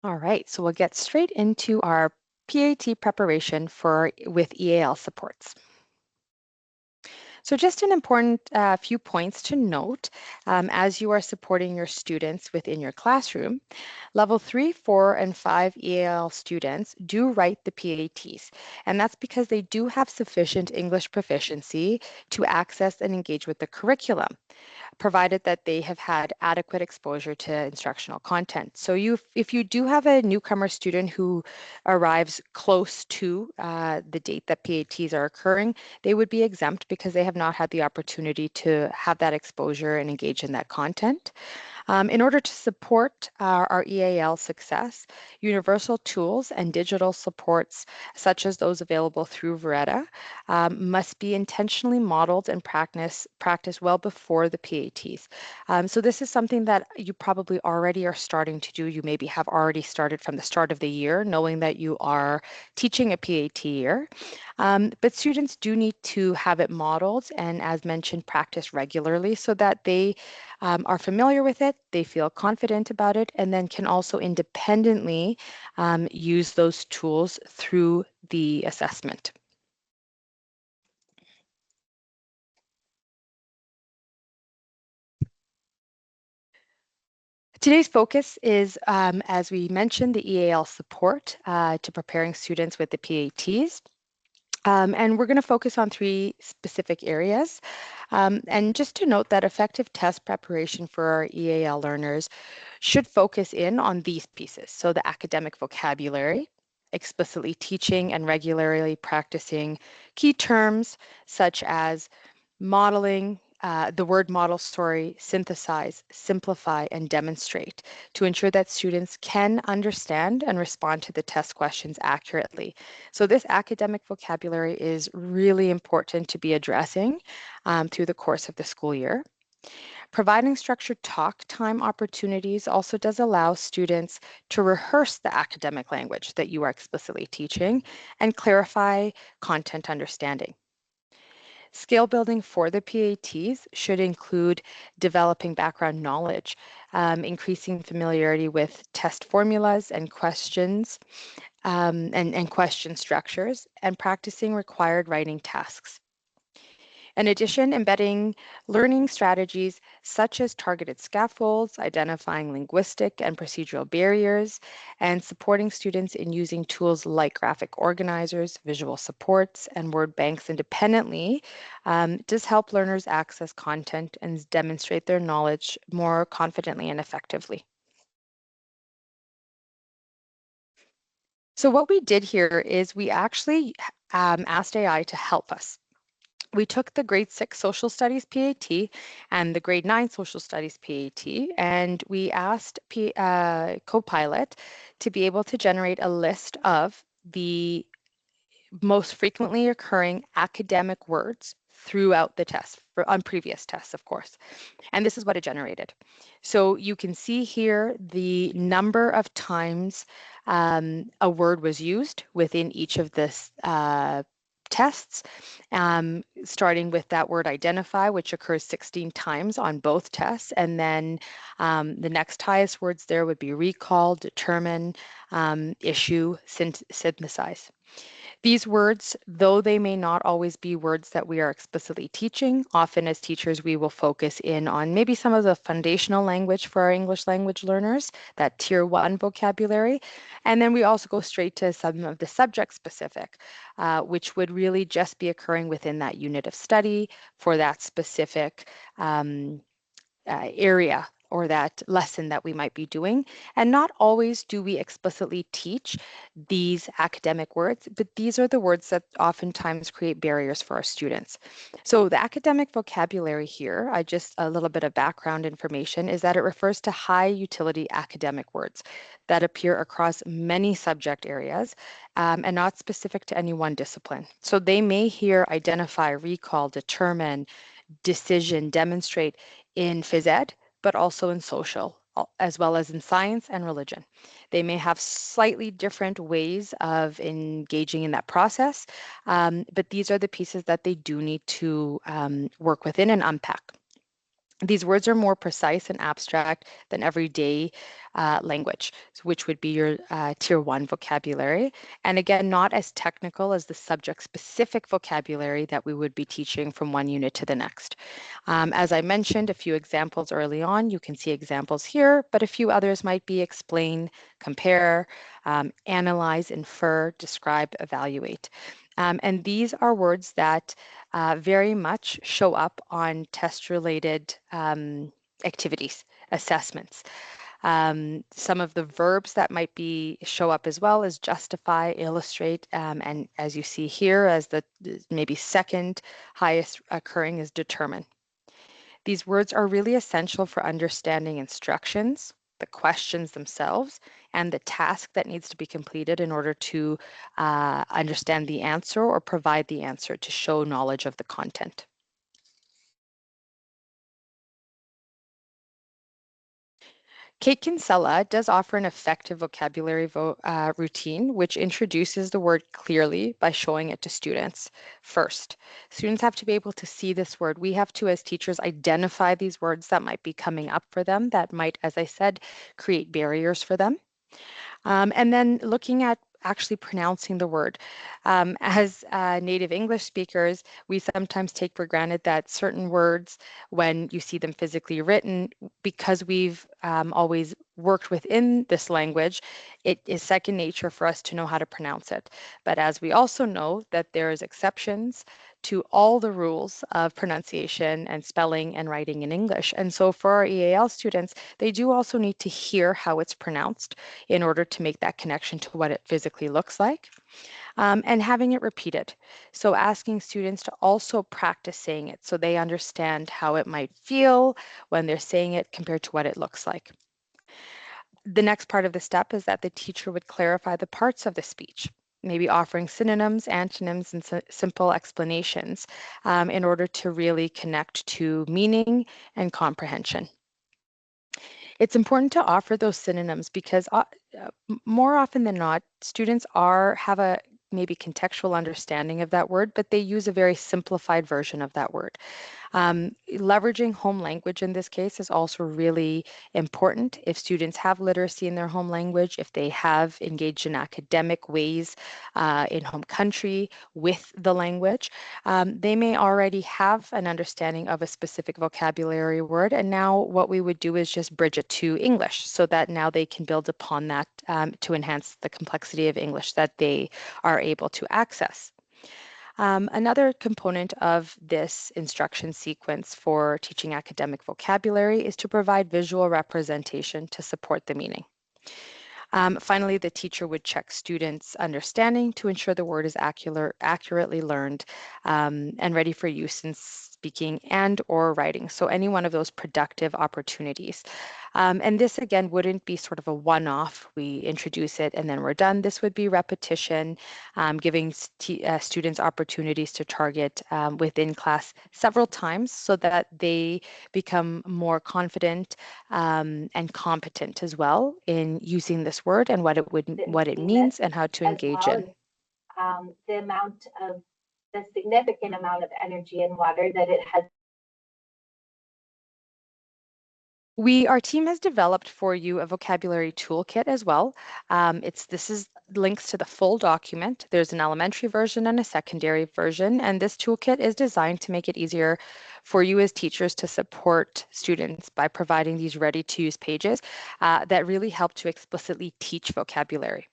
All right, so we'll get straight into our PAT preparation with EAL supports. So just an important few points to note as you are supporting your students within your classroom. Level 3, 4, and 5 EAL students do write the PATs, and that's because they do have sufficient English proficiency to access and engage with the curriculum, provided that they have had adequate exposure to instructional content. So if you do have a newcomer student who arrives close to the date that PATs are occurring, they would be exempt because they have not had the opportunity to have that exposure and engage in that content. In order to support our EAL success, universal tools and digital supports, such as those available through Veretta, must be intentionally modeled and practiced well before the PATs. So this is something that you probably already are starting to do. You maybe have already started from the start of the year, knowing that you are teaching a PAT year. But students do need to have it modeled and, as mentioned, practice regularly so that they are familiar with it, they feel confident about it, and then can also independently use those tools through the assessment. Today's focus is, as we mentioned, the EAL support to preparing students with the PATs. And we're going to focus on three specific areas. And just to note that effective test preparation for our EAL learners should focus in on these pieces. So the academic vocabulary, explicitly teaching and regularly practicing key terms such as modeling, the word model, story, synthesize, simplify, and demonstrate to ensure that students can understand and respond to the test questions accurately. So this academic vocabulary is really important to be addressing through the course of the school year. Providing structured talk time opportunities also does allow students to rehearse the academic language that you are explicitly teaching and clarify content understanding. Skill building for the PATs should include developing background knowledge, increasing familiarity with test formulas and questions, and question structures, and practicing required writing tasks. In addition, embedding learning strategies such as targeted scaffolds, identifying linguistic and procedural barriers, and supporting students in using tools like graphic organizers, visual supports, and word banks independently does help learners access content and demonstrate their knowledge more confidently and effectively. So what we did here is we actually asked AI to help us. We took the grade 6 social studies PAT and the grade 9 social studies PAT, and we asked Copilot to be able to generate a list of the most frequently occurring academic words throughout the test on previous tests, of course. And this is what it generated. So you can see here the number of times a word was used within each of this tests, starting with that word identify, which occurs 16 times on both tests. And then the next highest words there would be recall, determine, issue, synthesize. These words, though they may not always be words that we are explicitly teaching, often as teachers we will focus in on maybe some of the foundational language for our English language learners, that tier 1 vocabulary. And then we also go straight to some of the subject specific, which would really just be occurring within that unit of study for that specific area or that lesson that we might be doing. And not always do we explicitly teach these academic words, but these are the words that oftentimes create barriers for our students. So the academic vocabulary here, I just a little bit of background information, is that it refers to high utility academic words that appear across many subject areas and not specific to any one discipline. So they may here identify, recall, determine, decision, demonstrate in phys ed, but also in social, as well as in science and religion. They may have slightly different ways of engaging in that process, but these are the pieces that they do need to work within and unpack. These words are more precise and abstract than everyday language, which would be your tier one vocabulary. And again, not as technical as the subject specific vocabulary that we would be teaching from one unit to the next. As I mentioned, a few examples early on, you can see examples here, but a few others might be explain, compare, analyze, infer, describe, evaluate. And these are words that very much show up on test-related activities, assessments. Some of the verbs that might be show up as well as justify, illustrate, and as you see here, as the maybe second highest occurring is determine. These words are really essential for understanding instructions, the questions themselves, and the task that needs to be completed in order to understand the answer or provide the answer to show knowledge of the content. Kate Kinsella does offer an effective vocabulary routine, which introduces the word clearly by showing it to students first. Students have to be able to see this word. We have to, as teachers, identify these words that might be coming up for them that might, as I said, create barriers for them. And then looking at actually pronouncing the word. As native English speakers, we sometimes take for granted that certain words, when you see them physically written, because we've always worked within this language, it is second nature for us to know how to pronounce it. But as we also know that there's exceptions to all the rules of pronunciation and spelling and writing in English. And so for our EAL students, they do also need to hear how it's pronounced in order to make that connection to what it physically looks like, and having it repeated. So asking students to also practice saying it so they understand how it might feel when they're saying it compared to what it looks like. The next part of the step is that the teacher would clarify the parts of the speech, maybe offering synonyms, antonyms, and simple explanations in order to really connect to meaning and comprehension. It's important to offer those synonyms because more often than not, students have a maybe contextual understanding of that word, but they use a very simplified version of that word. Leveraging home language in this case is also really important. If students have literacy in their home language, if they have engaged in academic ways in home country with the language, they may already have an understanding of a specific vocabulary word. And now what we would do is just bridge it to English so that now they can build upon that to enhance the complexity of English that they are able to access. Another component of this instruction sequence for teaching academic vocabulary is to provide visual representation to support the meaning. Finally, the teacher would check students' understanding to ensure the word is accurately learned and ready for use in speaking and or writing. So any one of those productive opportunities. And this again wouldn't be sort of a one-off. We introduce it and then we're done. This would be repetition, giving students opportunities to target within class several times so that they become more confident and competent as well in using this word and what it means and how to engage in. The significant amount of energy and water that it has. Our team has developed for you a vocabulary toolkit as well. This is links to the full document. There's an elementary version and a secondary version, and this toolkit is designed to make it easier for you as teachers to support students by providing these ready-to-use pages that really help to explicitly teach vocabulary.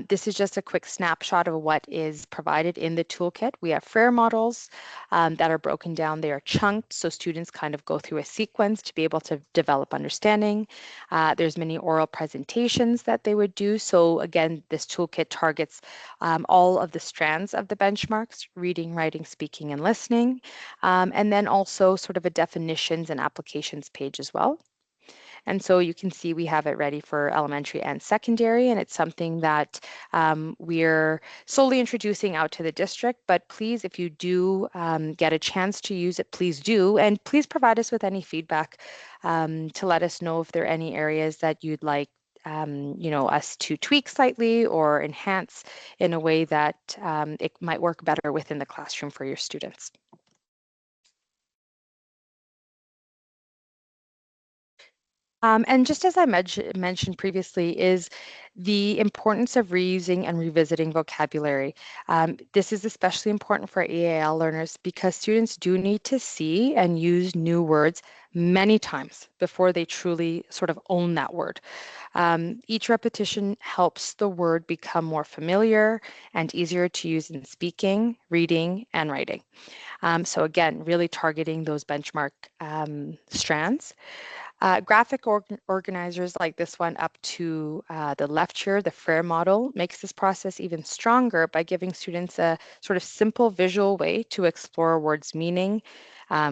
This is just a quick snapshot of what is provided in the toolkit. We have FRAIR models that are broken down. They are chunked, so students kind of go through a sequence to be able to develop understanding. There's many oral presentations that they would do. So again, this toolkit targets all of the strands of the benchmarks, reading, writing, speaking, and listening. And then also sort of a definitions and applications page as well. And so you can see we have it ready for elementary and secondary, and it's something that we're slowly introducing out to the district. But please, if you do get a chance to use it, please do. And please provide us with any feedback to let us know if there are any areas that you'd like us to tweak slightly or enhance in a way that it might work better within the classroom for your students. And just as I mentioned previously, is the importance of reusing and revisiting vocabulary. This is especially important for EAL learners because students do need to see and use new words many times before they truly sort of own that word. Each repetition helps the word become more familiar and easier to use in speaking, reading, and writing. So again, really targeting those benchmark strands. Graphic organizers like this one up to the left here, the FRAIR model, makes this process even stronger by giving students a sort of simple visual way to explore a word's meaning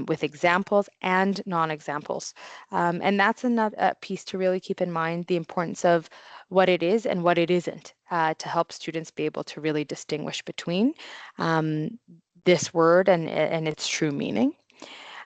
with examples and non-examples. And that's another piece to really keep in mind, the importance of what it is and what it isn't to help students be able to really distinguish between um, this word and its true meaning.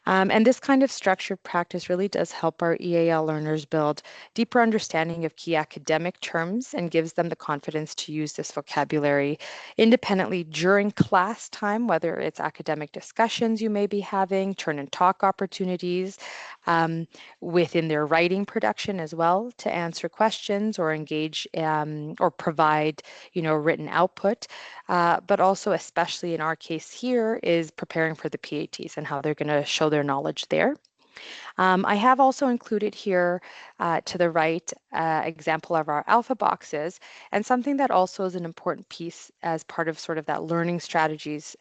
And this kind of structured practice really does help our EAL learners build deeper understanding of key academic terms and gives them the confidence to use this vocabulary independently during class time, whether it's academic discussions you may be having, turn and talk opportunities, um, within their writing production as well to answer questions or engage or provide, written output. But also, especially in our case here, is preparing for the PATs and how they're going to show their knowledge there. I have also included here to the right example of our alpha boxes, and something that also is an important piece as part of sort of that learning strategies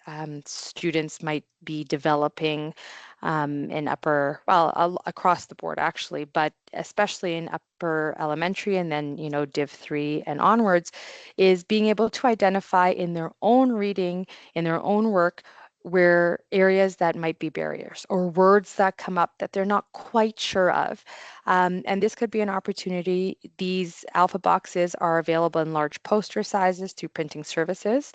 students might be developing in upper, well, across the board actually, but especially in upper elementary and then, Div 3 and onwards, is being able to identify in their own reading, in their own work, where areas that might be barriers or words that come up that they're not quite sure of. And this could be an opportunity. These alpha boxes are available in large poster sizes through printing services.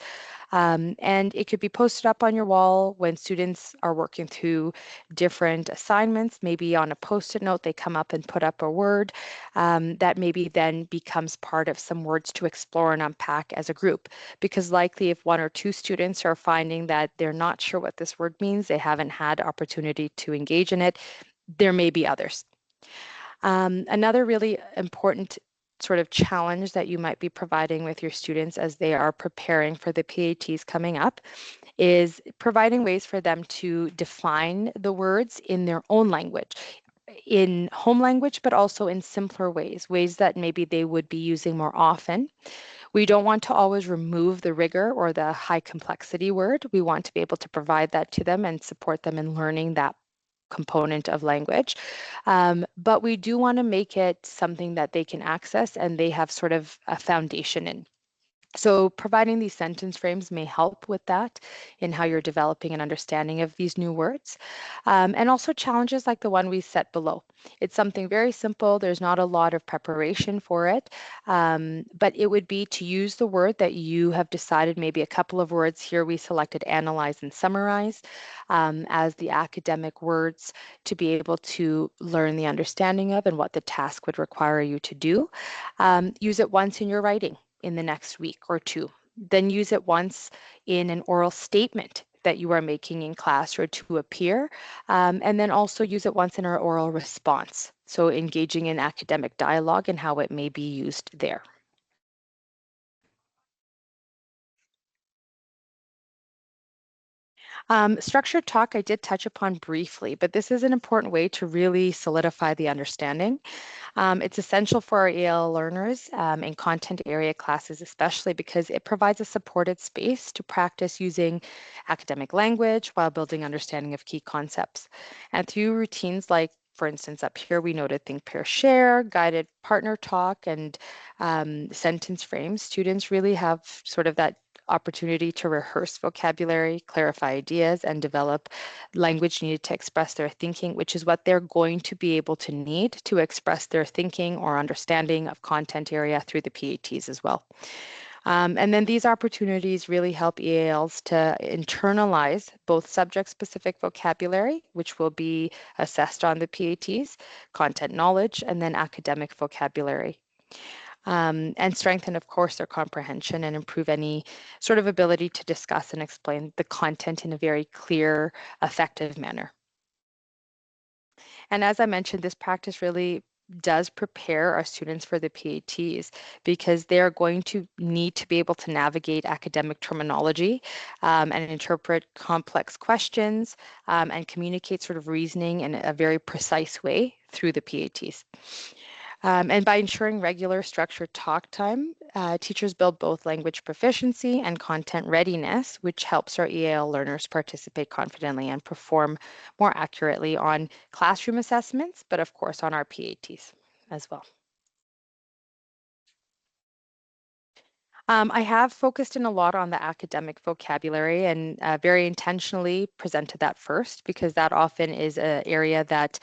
And it could be posted up on your wall when students are working through different assignments. Maybe on a post-it note, they come up and put up a word that maybe then becomes part of some words to explore and unpack as a group. Because likely if one or two students are finding that they're not sure what this word means, they haven't had opportunity to engage in it, there may be others. Another really important sort of challenge that you might be providing with your students as they are preparing for the PATs coming up is providing ways for them to define the words in their own language, in home language, but also in simpler ways, ways that maybe they would be using more often. We don't want to always remove the rigor or the high complexity word. We want to be able to provide that to them and support them in learning that component of language. But we do want to make it something that they can access and they have sort of a foundation in. So providing these sentence frames may help with that in how you're developing an understanding of these new words. And also challenges like the one we set below. It's something very simple. There's not a lot of preparation for it, but it would be to use the word that you have decided, maybe a couple of words here we selected analyze and summarize as the academic words to be able to learn the understanding of and what the task would require you to do. Use it once in your writing in the next week or two. Then use it once in an oral statement that you are making in class or to a peer. And then also use it once in our oral response. So engaging in academic dialogue and how it may be used there. Structured talk I did touch upon briefly, but this is an important way to really solidify the understanding. It's essential for our EL learners in content area classes, especially because it provides a supported space to practice using academic language while building understanding of key concepts. And through routines like, for instance, up here we noted think, pair, share, guided partner talk, and sentence frames, students really have sort of that opportunity to rehearse vocabulary, clarify ideas, and develop language needed to express their thinking, which is what they're going to be able to need to express their thinking or understanding of content area through the PATs as well. And then these opportunities really help EALs to internalize both subject-specific vocabulary, which will be assessed on the PATs, content knowledge, and then academic vocabulary. And strengthen, of course, their comprehension and improve any sort of ability to discuss and explain the content in a very clear, effective manner. And as I mentioned, this practice really does prepare our students for the PATs because they are going to need to be able to navigate academic terminology and interpret complex questions and communicate sort of reasoning in a very precise way through the PATs. And by ensuring regular structured talk time, teachers build both language proficiency and content readiness, which helps our EAL learners participate confidently and perform more accurately on classroom assessments, but of course on our PATs as well. I have focused in a lot on the academic vocabulary and very intentionally presented that first because that often is an area that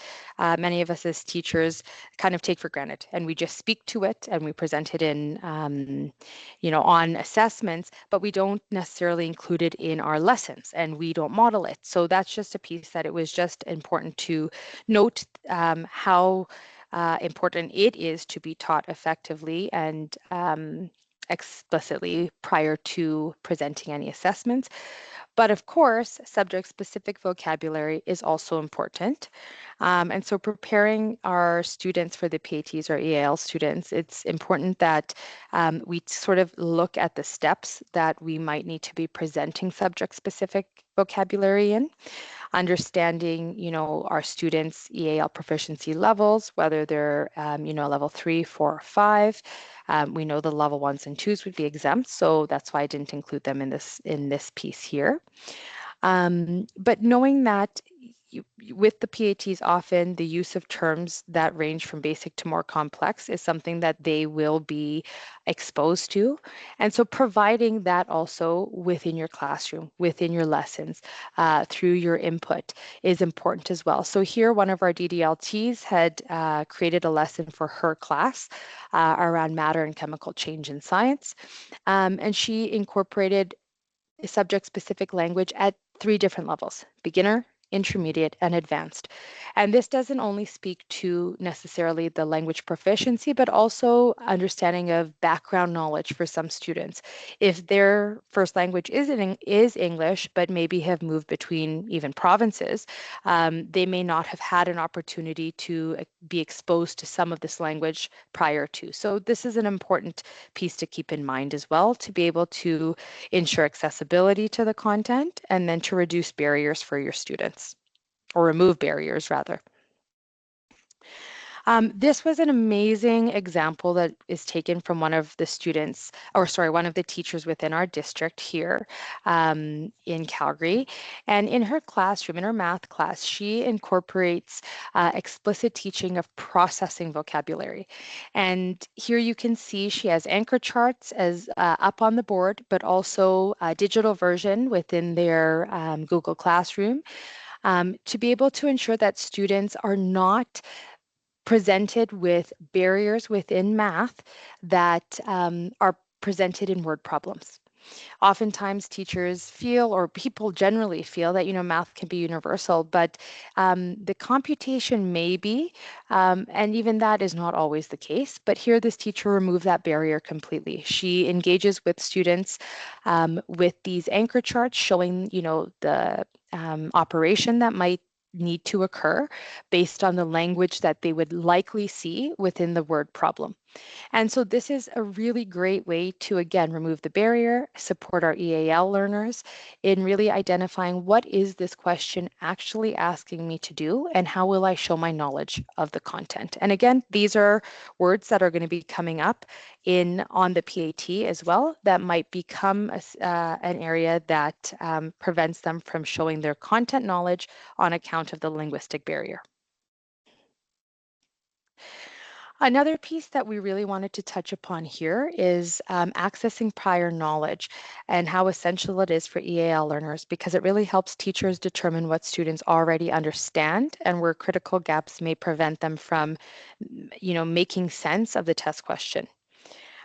many of us as teachers kind of take for granted, and we just speak to it and we present it in, on assessments, but we don't necessarily include it in our lessons and we don't model it. So that's just a piece that it was just important to note how important it is to be taught effectively and explicitly prior to presenting any assessments. But of course, subject-specific vocabulary is also important. And so preparing our students for the PATs or EAL students, it's important that we sort of look at the steps that we might need to be presenting subject-specific vocabulary in, understanding, our students' EAL proficiency levels, whether they're, level 3, 4, or 5. We know the level 1s and 2s would be exempt, so that's why I didn't include them in this piece here. But knowing that with the PATs, often the use of terms that range from basic to more complex is something that they will be exposed to. And so providing that also within your classroom, within your lessons, through your input is important as well. So here, one of our DDLTs had created a lesson for her class around matter and chemical change in science. And she incorporated subject-specific language at 3 different levels: beginner, intermediate, and advanced. And this doesn't only speak to necessarily the language proficiency, but also understanding of background knowledge for some students. If their first language is English, but maybe have moved between even provinces, they may not have had an opportunity to be exposed to some of this language prior to. So this is an important piece to keep in mind as well, to be able to ensure accessibility to the content and then to reduce barriers for your students, or remove barriers rather. This was an amazing example that is taken from one of the students, or sorry, one of the teachers within our district here in Calgary. And in her classroom, in her math class, she incorporates explicit teaching of processing vocabulary. And here you can see she has anchor charts as up on the board, but also a digital version within their Google Classroom to be able to ensure that students are not presented with barriers within math that are presented in word problems. Oftentimes teachers feel, or people generally feel, that math can be universal, but the computation may be, and even that is not always the case. But here this teacher removed that barrier completely. She engages with students with these anchor charts showing the operation that might need to occur based on the language that they would likely see within the word problem. And so this is a really great way to, again, remove the barrier, support our EAL learners in really identifying what is this question actually asking me to do and how will I show my knowledge of the content. And again, these are words that are going to be coming up on the PAT as well that might become an area that prevents them from showing their content knowledge on account of the linguistic barrier. Another piece that we really wanted to touch upon here is accessing prior knowledge and how essential it is for EAL learners, because it really helps teachers determine what students already understand and where critical gaps may prevent them from, making sense of the test question.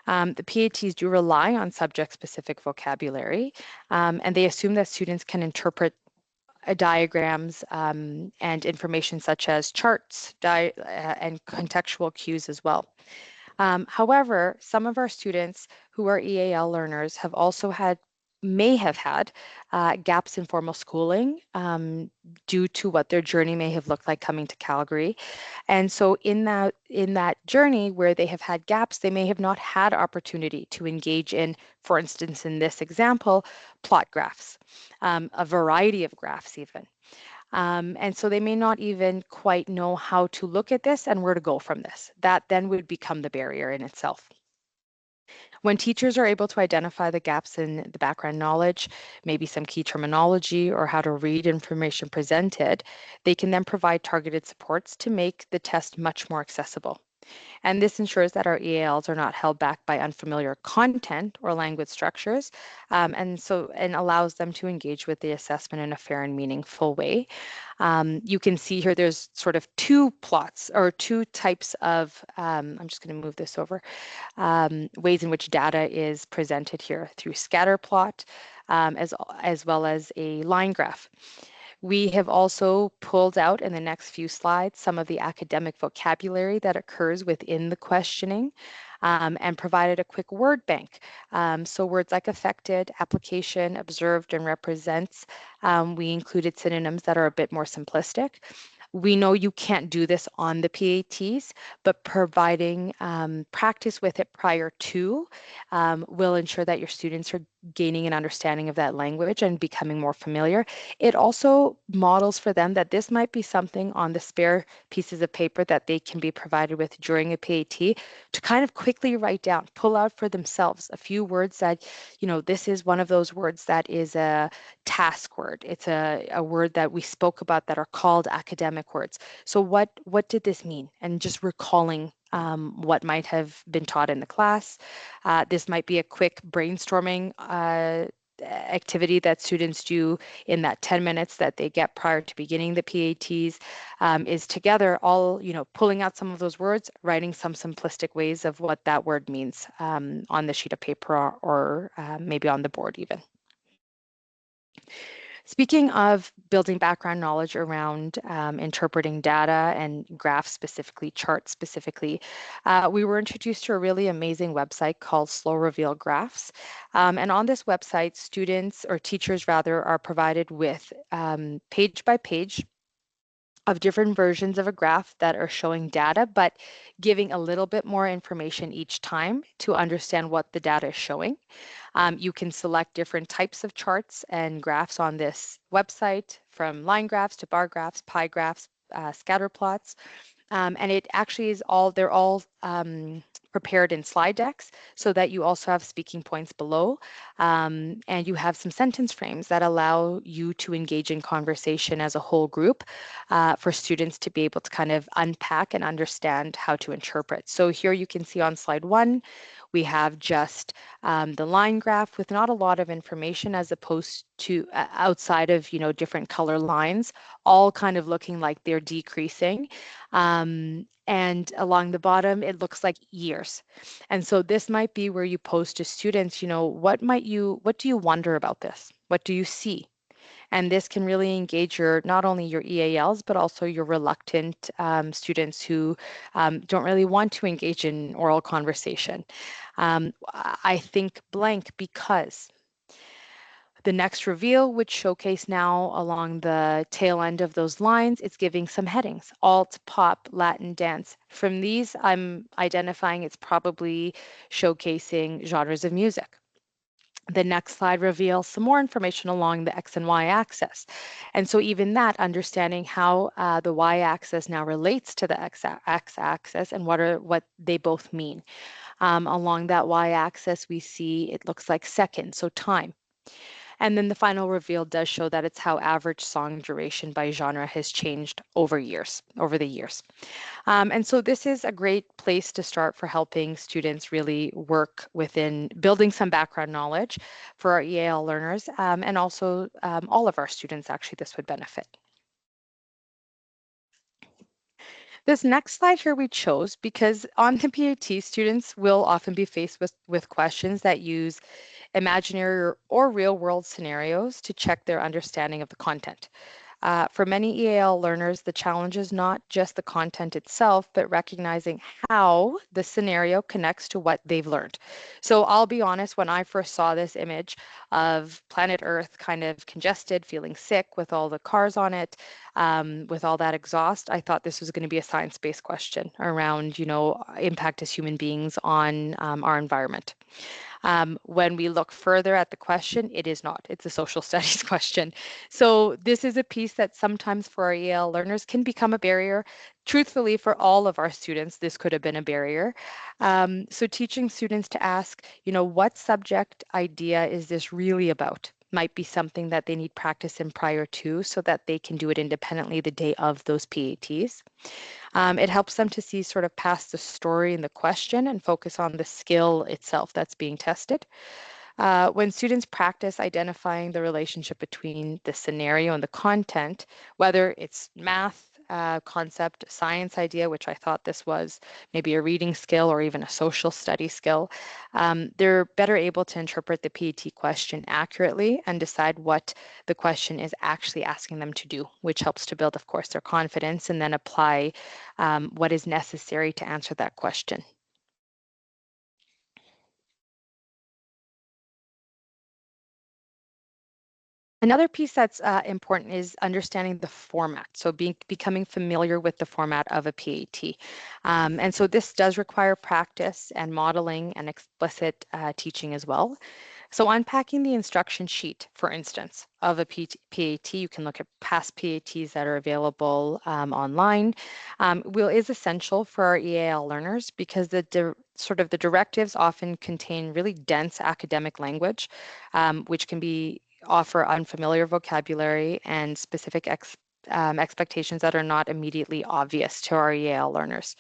The PATs do rely on subject-specific vocabulary, and they assume that students can interpret diagrams and information such as charts and contextual cues as well. However, some of our students who are EAL learners have also had may have had gaps in formal schooling due to what their journey may have looked like coming to Calgary. And so in that journey where they have had gaps, they may have not had opportunity to engage in, for instance, in this example, plot graphs, a variety of graphs even. And so they may not even quite know how to look at this and where to go from this. That then would become the barrier in itself. When teachers are able to identify the gaps in the background knowledge, maybe some key terminology or how to read information presented, they can then provide targeted supports to make the test much more accessible. And this ensures that our EALs are not held back by unfamiliar content or language structures, and allows them to engage with the assessment in a fair and meaningful way. You can see here there's sort of two plots or two types of, I'm just going to move this over, ways in which data is presented here through scatter plot, as well as a line graph. We have also pulled out in the next few slides some of the academic vocabulary that occurs within the questioning, and provided a quick word bank. So words like affected, application, observed, and represents. We included synonyms that are a bit more simplistic. We know you can't do this on the PATs, but providing practice with it prior to will ensure that your students are gaining an understanding of that language and becoming more familiar. It also models for them that this might be something on the spare pieces of paper that they can be provided with during a PAT to kind of quickly write down, pull out for themselves a few words that, this is one of those words that is a task word. It's a word that we spoke about that are called academic words. So what did this mean? And just recalling what might have been taught in the class. This might be a quick brainstorming activity that students do in that 10 minutes that they get prior to beginning the PATs, is together all, pulling out some of those words, writing some simplistic ways of what that word means on the sheet of paper or maybe on the board even. Speaking of building background knowledge around interpreting data and graphs specifically, charts specifically, we were introduced to a really amazing website called Slow Reveal Graphs. And on this website, students or teachers rather are provided with page by page of different versions of a graph that are showing data, but giving a little bit more information each time to understand what the data is showing. You can select different types of charts and graphs on this website, from line graphs to bar graphs, pie graphs, scatter plots. And it actually is they're all prepared in slide decks so that you also have speaking points below. And you have some sentence frames that allow you to engage in conversation as a whole group for students to be able to kind of unpack and understand how to interpret. So here you can see on slide 1, we have just the line graph with not a lot of information as opposed to outside of, different color lines, all kind of looking like they're decreasing. And along the bottom, it looks like years. And so this might be where you pose to students, what do you wonder about this? What do you see? And this can really engage not only your EALs, but also your reluctant students who don't really want to engage in oral conversation. I think blank because the next reveal would showcase now along the tail end of those lines, it's giving some headings, alt, pop, Latin, dance. From these, I'm identifying it's probably showcasing genres of music. The next slide reveals some more information along the X and Y axis. And so even that, understanding how the Y axis now relates to the X axis and what they both mean. Along that Y axis, we see it looks like seconds, so time. And then the final reveal does show that it's how average song duration by genre has changed over the years. And so this is a great place to start for helping students really work within building some background knowledge for our EAL learners, and also all of our students, actually, this would benefit. This next slide here we chose because on the PAT, students will often be faced with questions that use imaginary or real world scenarios to check their understanding of the content. For many EAL learners, the challenge is not just the content itself, but recognizing how the scenario connects to what they've learned. So I'll be honest, when I first saw this image of planet Earth kind of congested, feeling sick with all the cars on it, with all that exhaust, I thought this was going to be a science-based question around, impact as human beings on our environment. When we look further at the question, it is not. It's a social studies question. So this is a piece that sometimes for our EL learners can become a barrier. Truthfully, for all of our students, this could have been a barrier. So teaching students to ask, what subject idea is this really about? Might be something that they need practice in prior to so that they can do it independently the day of those PATs. It helps them to see sort of past the story and the question and focus on the skill itself that's being tested. When students practice identifying the relationship between the scenario and the content, whether it's math, concept, science idea, which I thought this was maybe a reading skill or even a social study skill, they're better able to interpret the PET question accurately and decide what the question is actually asking them to do, which helps to build, of course, their confidence and then apply what is necessary to answer that question. Another piece that's important is understanding the format. So becoming familiar with the format of a PAT. And so this does require practice and modeling and explicit teaching as well. So unpacking the instruction sheet, for instance, of a PAT, you can look at past PATs that are available online, is essential for our EAL learners because sort of the directives often contain really dense academic language, which can offer unfamiliar vocabulary and specific expectations that are not immediately obvious to our EAL learners.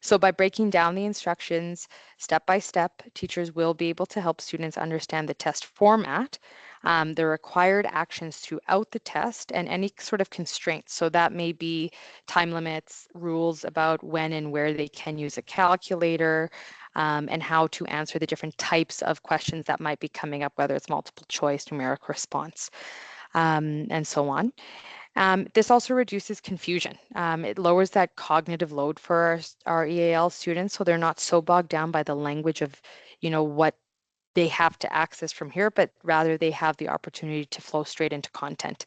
So by breaking down the instructions step by step, teachers will be able to help students understand the test format, the required actions throughout the test, and any sort of constraints. So that may be time limits, rules about when and where they can use a calculator, and how to answer the different types of questions that might be coming up, whether it's multiple choice, numeric response, and so on. This also reduces confusion. It lowers that cognitive load for our EAL students, so they're not so bogged down by the language of, what they have to access from here, but rather they have the opportunity to flow straight into content.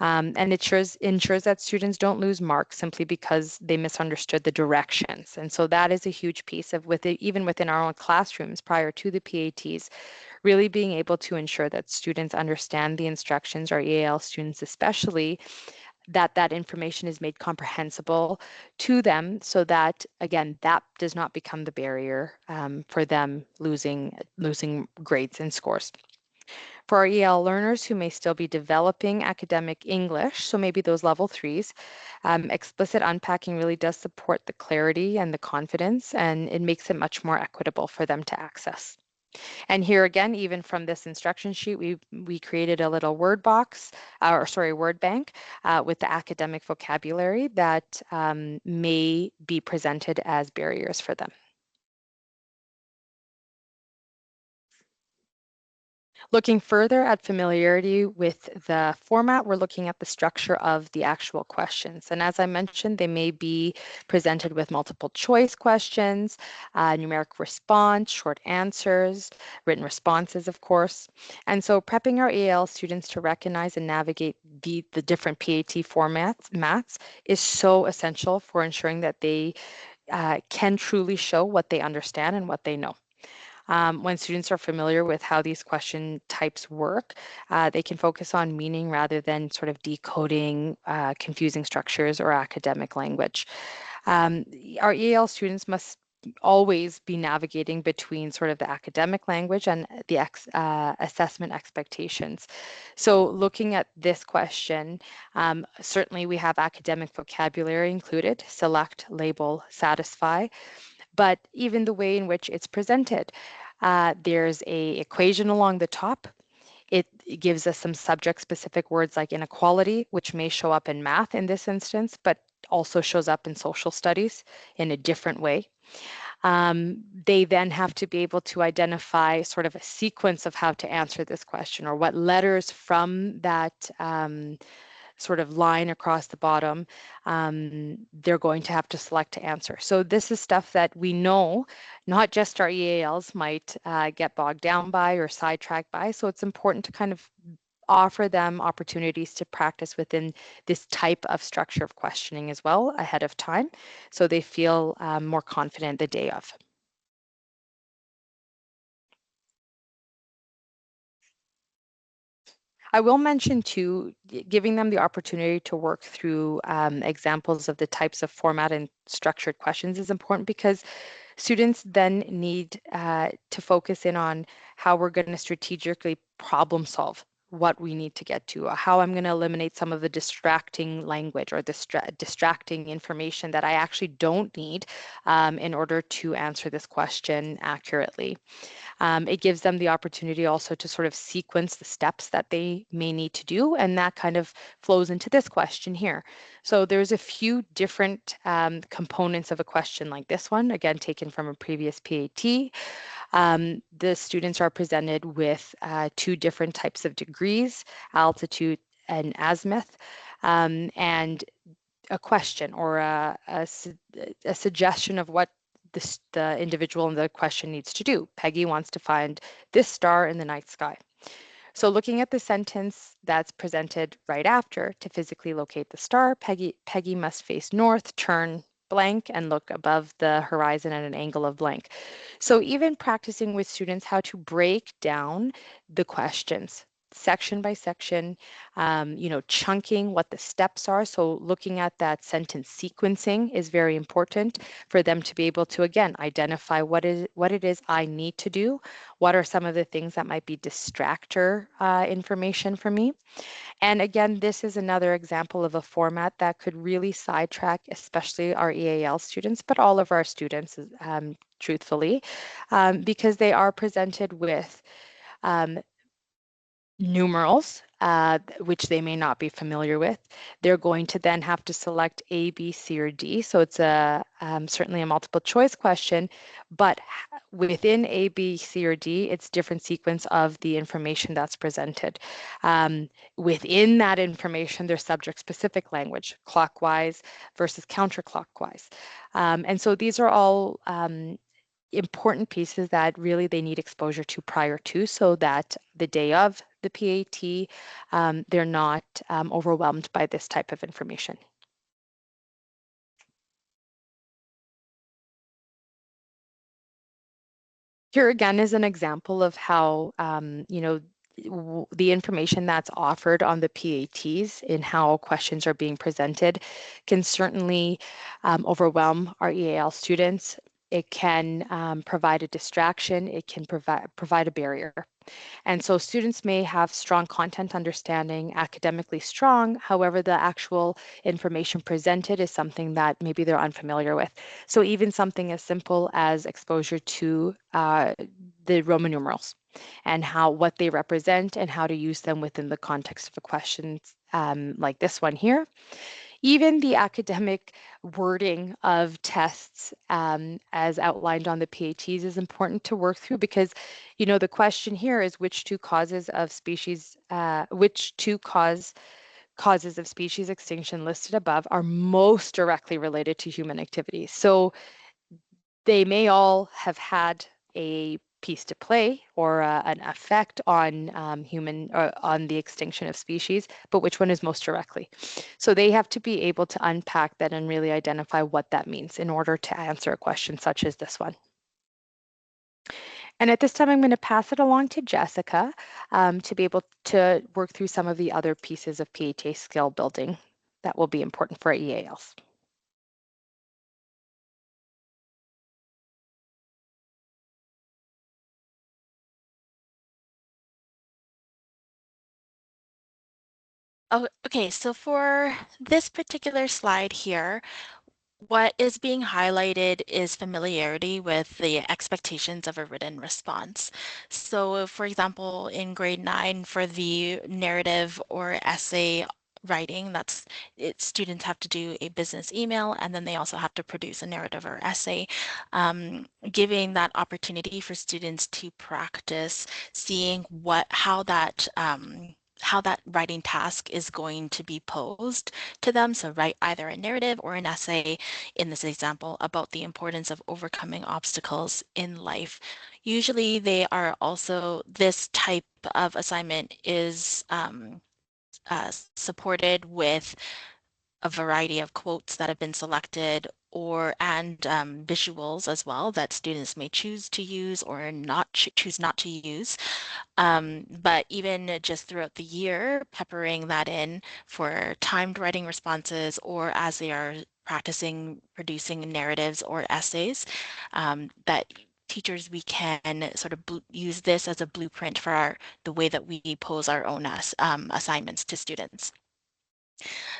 And it ensures that students don't lose marks simply because they misunderstood the directions. And so that is a huge piece of even within our own classrooms prior to the PATs, really being able to ensure that students understand the instructions, our EAL students especially, that information is made comprehensible to them so that, again, that does not become the barrier for them losing grades and scores. For our EL learners who may still be developing academic English, so maybe those level threes, explicit unpacking really does support the clarity and the confidence, and it makes it much more equitable for them to access. And here again, even from this instruction sheet, we created a little word box, word bank with the academic vocabulary that may be presented as barriers for them. Looking further at familiarity with the format, we're looking at the structure of the actual questions. And as I mentioned, they may be presented with multiple choice questions, numeric response, short answers, written responses, of course. And so prepping our EL students to recognize and navigate the different PAT formats is so essential for ensuring that they can truly show what they understand and what they know. When students are familiar with how these question types work, they can focus on meaning rather than sort of decoding confusing structures or academic language. Our EAL students must always be navigating between sort of the academic language and the assessment expectations. So looking at this question, certainly we have academic vocabulary included, select, label, satisfy, but even the way in which it's presented. There's a equation along the top. It gives us some subject-specific words like inequality, which may show up in math in this instance, but also shows up in social studies in a different way. They then have to be able to identify sort of a sequence of how to answer this question or what letters from that sort of line across the bottom, they're going to have to select to answer. So this is stuff that we know not just our EALs might get bogged down by or sidetracked by. So it's important to kind of offer them opportunities to practice within this type of structure of questioning as well ahead of time, so they feel more confident the day of. I will mention too, giving them the opportunity to work through examples of the types of format and structured questions is important, because students then need to focus in on how we're going to strategically problem solve what we need to get to, how I'm going to eliminate some of the distracting language or the distracting information that I actually don't need in order to answer this question accurately. It gives them the opportunity also to sort of sequence the steps that they may need to do, and that kind of flows into this question here. So there's a few different components of a question like this one, again, taken from a previous PAT. The students are presented with two different types of degrees, altitude and azimuth, and a question or a suggestion of what the individual in the question needs to do. Peggy wants to find this star in the night sky. So looking at the sentence that's presented right after, to physically locate the star, Peggy must face north, turn blank, and look above the horizon at an angle of blank. So even practicing with students how to break down the questions section by section, chunking what the steps are. So looking at that sentence sequencing is very important for them to be able to, again, identify what it is I need to do. What are some of the things that might be distractor information for me? And again, this is another example of a format that could really sidetrack, especially our EAL students, but all of our students, truthfully, because they are presented with um, numerals, which they may not be familiar with. They're going to then have to select A, B, C, or D. So it's certainly a multiple choice question, but within A, B, C, or D, it's different sequence of the information that's presented. Within that information, there's subject-specific language, clockwise versus counterclockwise. And so these are all important pieces that really they need exposure to prior to, so that the day of the PAT, they're not overwhelmed by this type of information. Here again is an example of how, the information that's offered on the PATs in how questions are being presented can certainly overwhelm our EAL students. It can provide a distraction. It can provide a barrier. And so students may have strong content understanding, academically strong, however, the actual information presented is something that maybe they're unfamiliar with. So even something as simple as exposure to the Roman numerals and what they represent and how to use them within the context of a question like this one here. Even the academic wording of tests as outlined on the PATs is important to work through, because, the question here is which two causes of species extinction listed above are most directly related to human activities. So they may all have had a piece to play or an effect on human or on the extinction of species, but which one is most directly? So they have to be able to unpack that and really identify what that means in order to answer a question such as this one. And at this time, I'm going to pass it along to Jessica to be able to work through some of the other pieces of PAT skill building that will be important for EALs. Oh, okay, so for this particular slide here, what is being highlighted is familiarity with the expectations of a written response. So, for example, in grade 9 for the narrative or essay writing, students have to do a business email, and then they also have to produce a narrative or essay, giving that opportunity for students to practice seeing how that how that writing task is going to be posed to them. So write either a narrative or an essay in this example about the importance of overcoming obstacles in life. Usually they are also, this type of assignment is supported with a variety of quotes that have been selected or and visuals as well that students may choose to use or not choose not to use. But even just throughout the year, peppering that in for timed writing responses or as they are practicing producing narratives or essays, that teachers, we can sort of use this as a blueprint for the way that we pose our own assignments to students.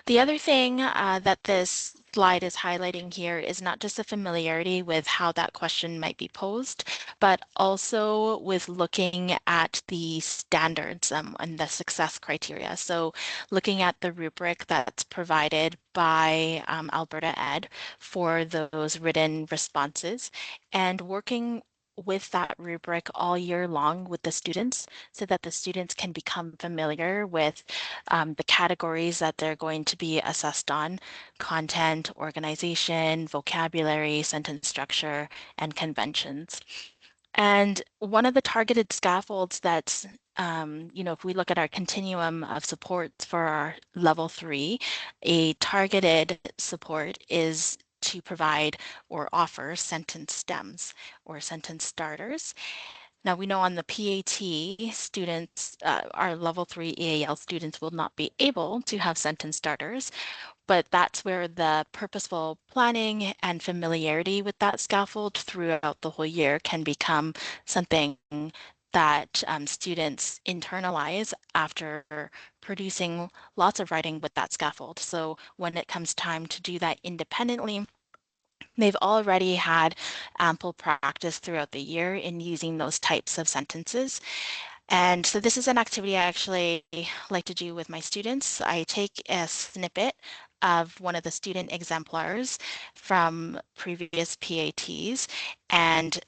The other thing that this slide is highlighting here is not just a familiarity with how that question might be posed, but also with looking at the standards and the success criteria. So looking at the rubric that's provided by Alberta Ed for those written responses and working with that rubric all year long with the students so that the students can become familiar with the categories that they're going to be assessed on: content, organization, vocabulary, sentence structure, and conventions. And one of the targeted scaffolds that's, if we look at our continuum of supports for our level 3, a targeted support is to provide or offer sentence stems or sentence starters. Now we know on the PAT students, our level 3 EAL students will not be able to have sentence starters, but that's where the purposeful planning and familiarity with that scaffold throughout the whole year can become something that students internalize after producing lots of writing with that scaffold. So when it comes time to do that independently, they've already had ample practice throughout the year in using those types of sentences. And so this is an activity I actually like to do with my students. I take a snippet of one of the student exemplars from previous PATs, and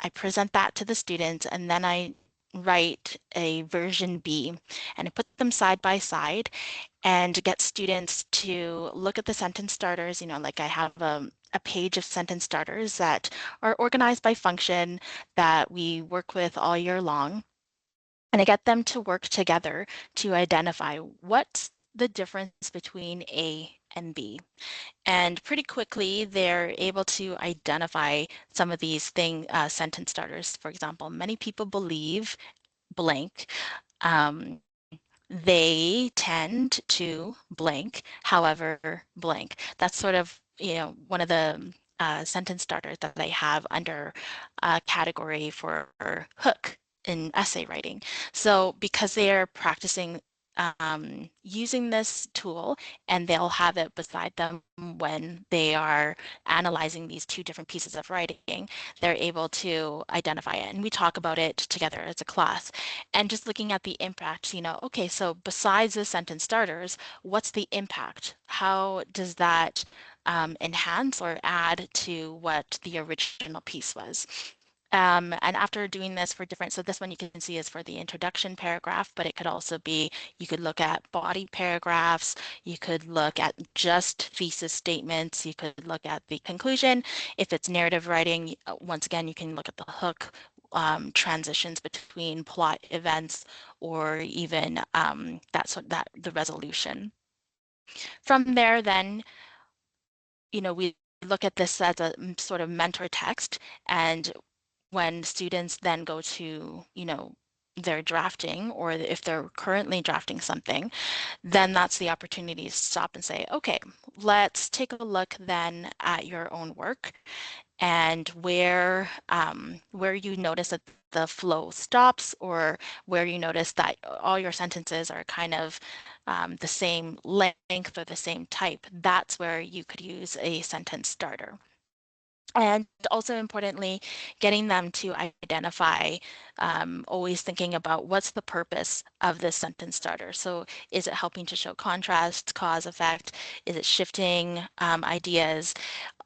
I present that to the students, and then I write a version B, and I put them side by side and get students to look at the sentence starters. Like I have a page of sentence starters that are organized by function that we work with all year long. And I get them to work together to identify what's the difference between A and B. And pretty quickly, they're able to identify some of these sentence starters. For example, many people believe blank. Um, they tend to blank, however, blank. That's sort of, one of the sentence starters that I have under a category for hook in essay writing. So because they are practicing using this tool, and they'll have it beside them when they are analyzing these two different pieces of writing, they're able to identify it. And we talk about it together as a class. And just looking at the impact, okay, so besides the sentence starters, what's the impact? How does that enhance or add to what the original piece was? And after doing this for different, so this one you can see is for the introduction paragraph, but it could also be, you could look at body paragraphs, you could look at just thesis statements, you could look at the conclusion. If it's narrative writing, once again, you can look at the hook, transitions between plot events, or even that the resolution. From there, then, we look at this as a sort of mentor text, and when students then go to, their drafting, or if they're currently drafting something, then that's the opportunity to stop and say, okay, let's take a look then at your own work and where you notice that the flow stops, or where you notice that all your sentences are kind of the same length or the same type. That's where you could use a sentence starter. And also importantly, getting them to identify, always thinking about what's the purpose of this sentence starter. So is it helping to show contrast, cause, effect? Is it shifting ideas?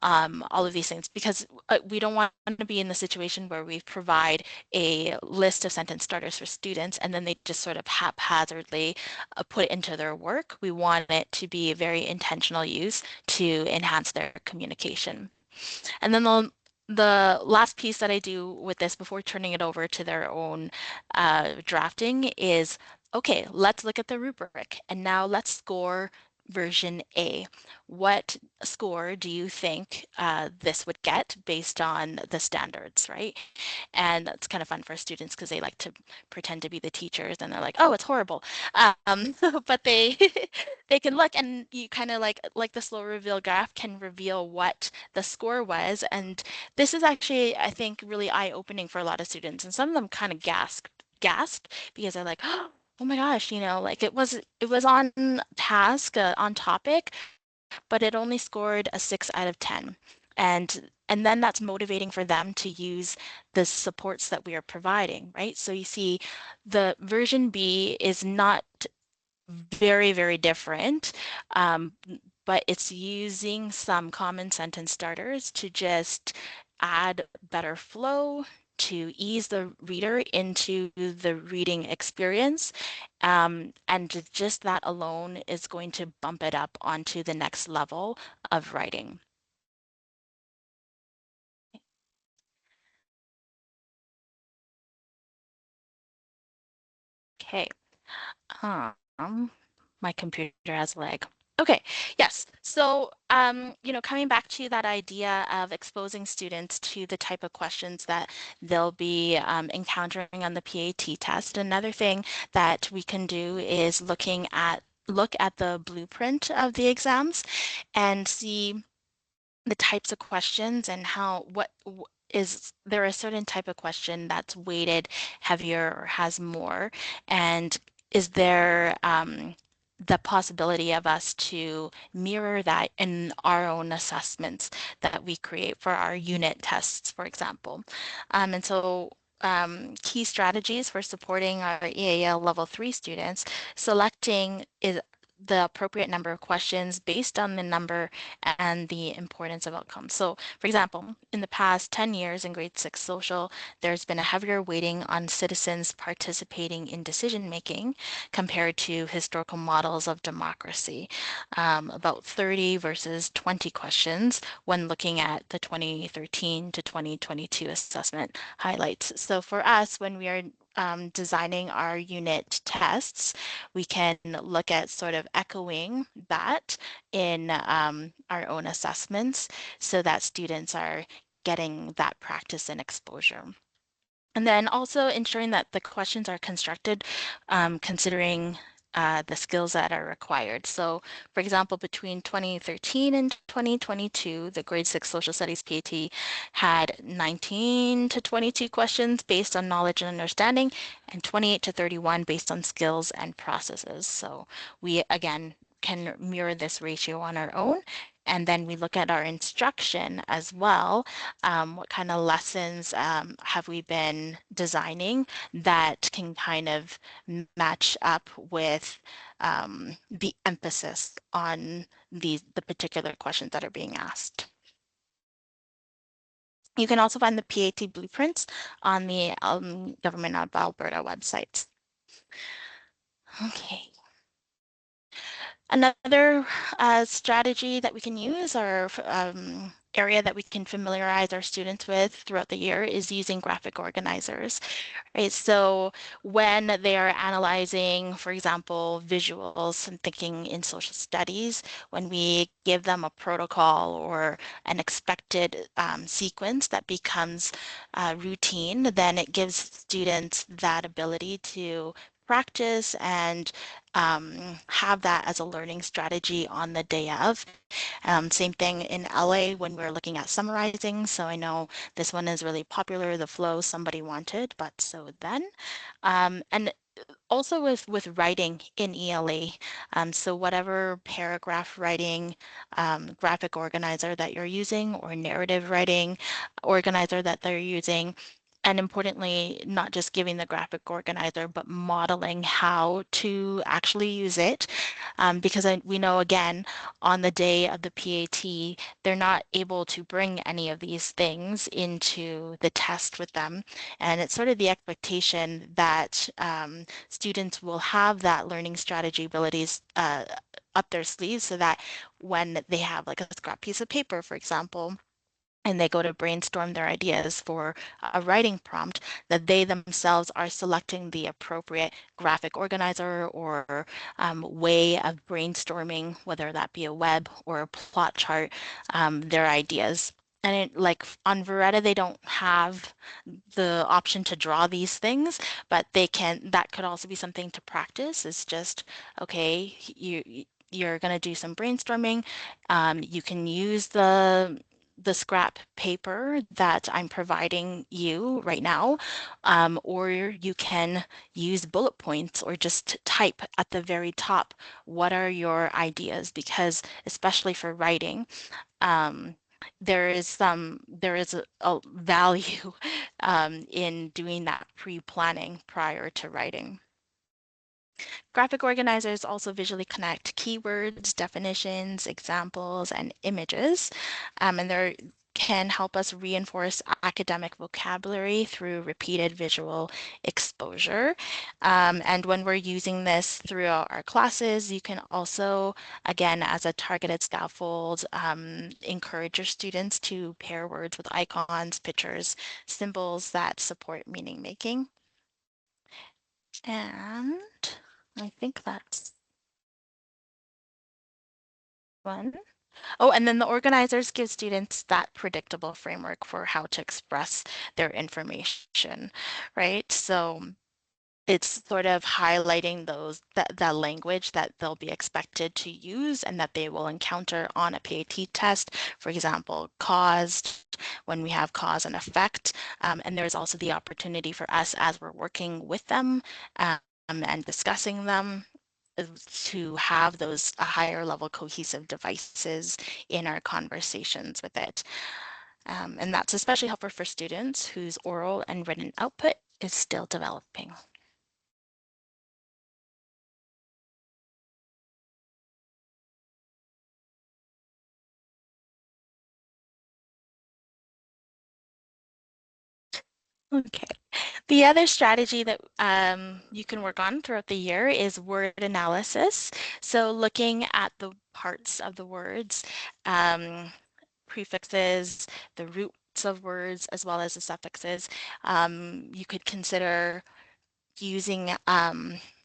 All of these things, because we don't want to be in the situation where we provide a list of sentence starters for students and then they just sort of haphazardly put it into their work. We want it to be a very intentional use to enhance their communication. And then the last piece that I do with this before turning it over to their own drafting is, okay, let's look at the rubric. And now let's score version A. What score do you think this would get based on the standards, right? And that's kind of fun for students because they like to pretend to be the teachers and they're like, oh, it's horrible. But they they can look and you kind of like the slow reveal graph can reveal what the score was. And this is actually, I think, really eye-opening for a lot of students. And some of them kind of gasped because they're like, oh my gosh, like it was on task, on topic, but it only scored a 6 out of 10. And then that's motivating for them to use the supports that we are providing, right? So you see the version B is not very, very different, um, but it's using some common sentence starters to just add better flow, to ease the reader into the reading experience. And just that alone is going to bump it up onto the next level of writing. Okay. Um, my computer has lag. Okay, yes. So, coming back to that idea of exposing students to the type of questions that they'll be encountering on the PAT test, another thing that we can do is look at the blueprint of the exams and see the types of questions and how is there a certain type of question that's weighted heavier or has more, and is there the possibility of us to mirror that in our own assessments that we create for our unit tests, for example. And so key strategies for supporting our EAL level 3 students, selecting is the appropriate number of questions based on the number and the importance of outcomes. So, for example, in the past 10 years in grade 6 social, there's been a heavier weighting on citizens participating in decision making compared to historical models of democracy. About 30 versus 20 questions when looking at the 2013 to 2022 assessment highlights. So for us, when we are designing our unit tests, we can look at sort of echoing that in our own assessments so that students are getting that practice and exposure. And then also ensuring that the questions are constructed considering the skills that are required. So, for example, between 2013 and 2022, the grade 6 social studies PAT had 19 to 22 questions based on knowledge and understanding, and 28 to 31 based on skills and processes. So we, again, can mirror this ratio on our own. And then we look at our instruction as well. What kind of lessons have we been designing that can kind of match up with the emphasis on the particular questions that are being asked. You can also find the PAT blueprints on the Government of Alberta website. Okay. Another strategy that we can use or area that we can familiarize our students with throughout the year is using graphic organizers, right? So when they are analyzing, for example, visuals and thinking in social studies, when we give them a protocol or an expected sequence that becomes routine, then it gives students that ability to practice and have that as a learning strategy on the day of. Same thing in LA when we're looking at summarizing. So I know this one is really popular, the flow somebody wanted, but so then. And also with writing in ELA. So whatever paragraph writing graphic organizer that you're using or narrative writing organizer that they're using, and importantly, not just giving the graphic organizer, but modeling how to actually use it. Because we know, again, on the day of the PAT, they're not able to bring any of these things into the test with them. And it's sort of the expectation that students will have that learning strategy abilities up their sleeves so that when they have like a scrap piece of paper, for example, and they go to brainstorm their ideas for a writing prompt, that they themselves are selecting the appropriate graphic organizer or way of brainstorming, whether that be a web or a plot chart, their ideas. And like on Veretta, they don't have the option to draw these things, but that could also be something to practice. It's just, okay, you're going to do some brainstorming. You can use the scrap paper that I'm providing you right now, or you can use bullet points or just type at the very top, what are your ideas? Because especially for writing, um, there is a value in doing that pre-planning prior to writing. Graphic organizers also visually connect keywords, definitions, examples, and images, and they can help us reinforce academic vocabulary through repeated visual exposure. And when we're using this throughout our classes, you can also, again, as a targeted scaffold, encourage your students to pair words with icons, pictures, symbols that support meaning making. And I think that's one. Oh, and then the organizers give students that predictable framework for how to express their information, right? So it's sort of highlighting that language that they'll be expected to use and that they will encounter on a PAT test. For example, caused, when we have cause and effect. And there's also the opportunity for us as we're working with them and discussing them to have those higher level cohesive devices in our conversations with it. And that's especially helpful for students whose oral and written output is still developing. Okay. The other strategy that you can work on throughout the year is word analysis. So looking at the parts of the words, prefixes, the roots of words, as well as the suffixes. You could consider using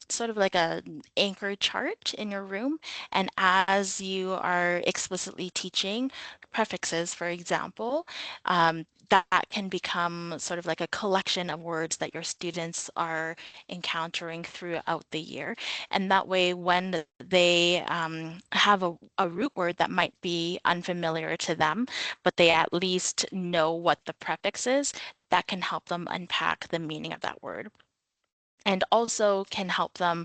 sort of like a anchor chart in your room. And as you are explicitly teaching prefixes, for example, that can become sort of like a collection of words that your students are encountering throughout the year. And that way, when they have a root word that might be unfamiliar to them, but they at least know what the prefix is, that can help them unpack the meaning of that word and also can help them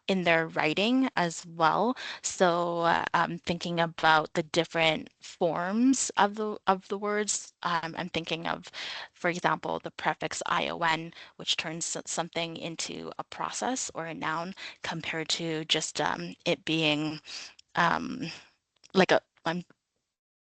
in their writing as well. So thinking about the different forms of the words, I'm thinking of, for example, the prefix ion, which turns something into a process or a noun, compared to just it being um, like oh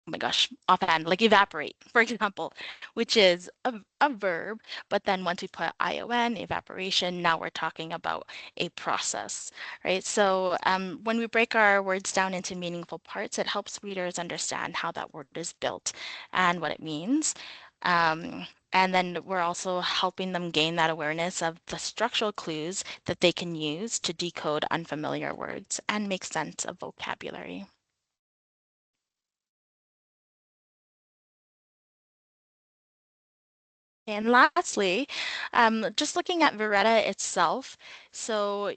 my gosh, offhand, like evaporate, for example, which is a verb. But then once we put ion, evaporation, now we're talking about a process, right? So when we break our words down into meaningful parts, it helps readers understand how that word is built and what it means. And then we're also helping them gain that awareness of the structural clues that they can use to decode unfamiliar words and make sense of vocabulary. And lastly, just looking at Veretta itself, so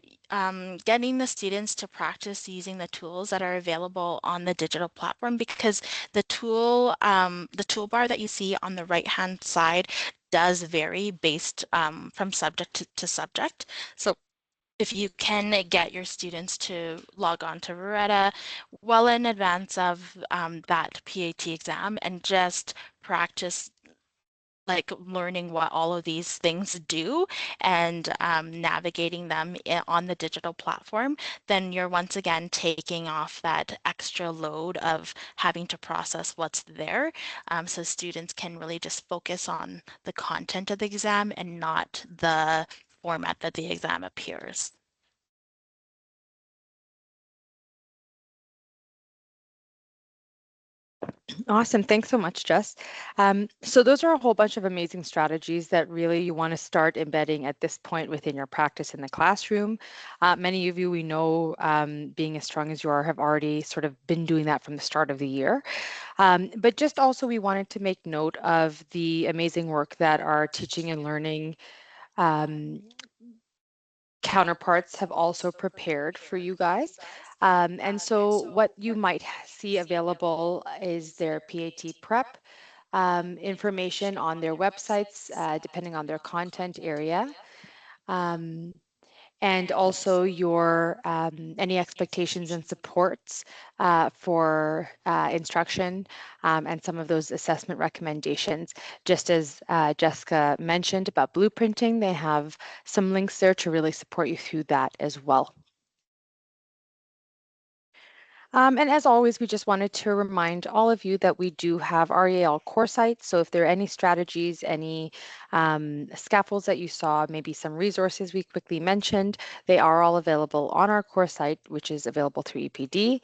getting the students to practice using the tools that are available on the digital platform, because the toolbar that you see on the right-hand side does vary based from subject to subject. So if you can get your students to log on to Roretta well in advance of that PAT exam and just practice like learning what all of these things do and navigating them on the digital platform, then you're once again taking off that extra load of having to process what's there. So students can really just focus on the content of the exam and not the format that the exam appears. Awesome. Thanks so much, Jess. So those are a whole bunch of amazing strategies that really you want to start embedding at this point within your practice in the classroom. Many of you we know, being as strong as you are, have already sort of been doing that from the start of the year. But just also we wanted to make note of the amazing work that our teaching and learning um, counterparts have also prepared for you guys. And so what you might see available is their PAT prep information on their websites, depending on their content area. Um, and also your any expectations and supports for instruction and some of those assessment recommendations. Just as Jessica mentioned about blueprinting, they have some links there to really support you through that as well. And as always, we just wanted to remind all of you that we do have our EAL core sites. So if there are any strategies, any scaffolds that you saw, maybe some resources we quickly mentioned, they are all available on our core site, which is available through EPD.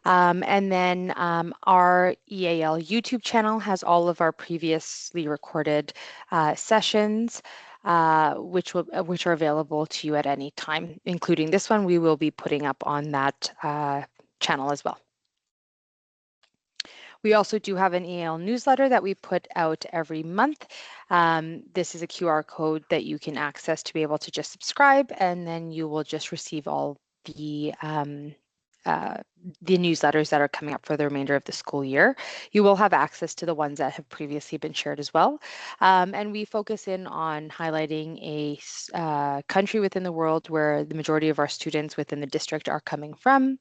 And then our EAL YouTube channel has all of our previously recorded sessions. Which are available to you at any time, including this one. We will be putting up on that channel as well. We also do have an EAL newsletter that we put out every month. This is a QR code that you can access to be able to just subscribe, and then you will just receive all uh, the newsletters that are coming up for the remainder of the school year. You will have access to the ones that have previously been shared as well. And we focus in on highlighting a country within the world where the majority of our students within the district are coming from.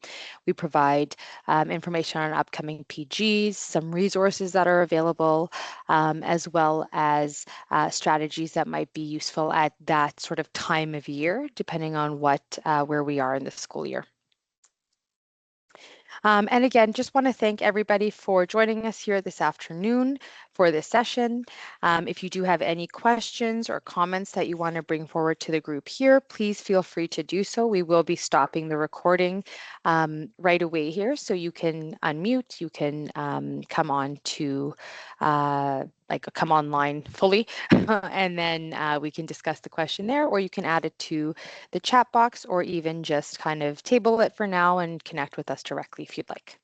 We provide information on upcoming PGs, some resources that are available, as well as strategies that might be useful at that sort of time of year, depending on where we are in the school year. And again, just want to thank everybody for joining us here this afternoon for this session. If you do have any questions or comments that you want to bring forward to the group here, please feel free to do so. We will be stopping the recording right away here, so you can unmute, you can come on to come online fully, and then we can discuss the question there, or you can add it to the chat box, or even just kind of table it for now and connect with us directly if you'd like.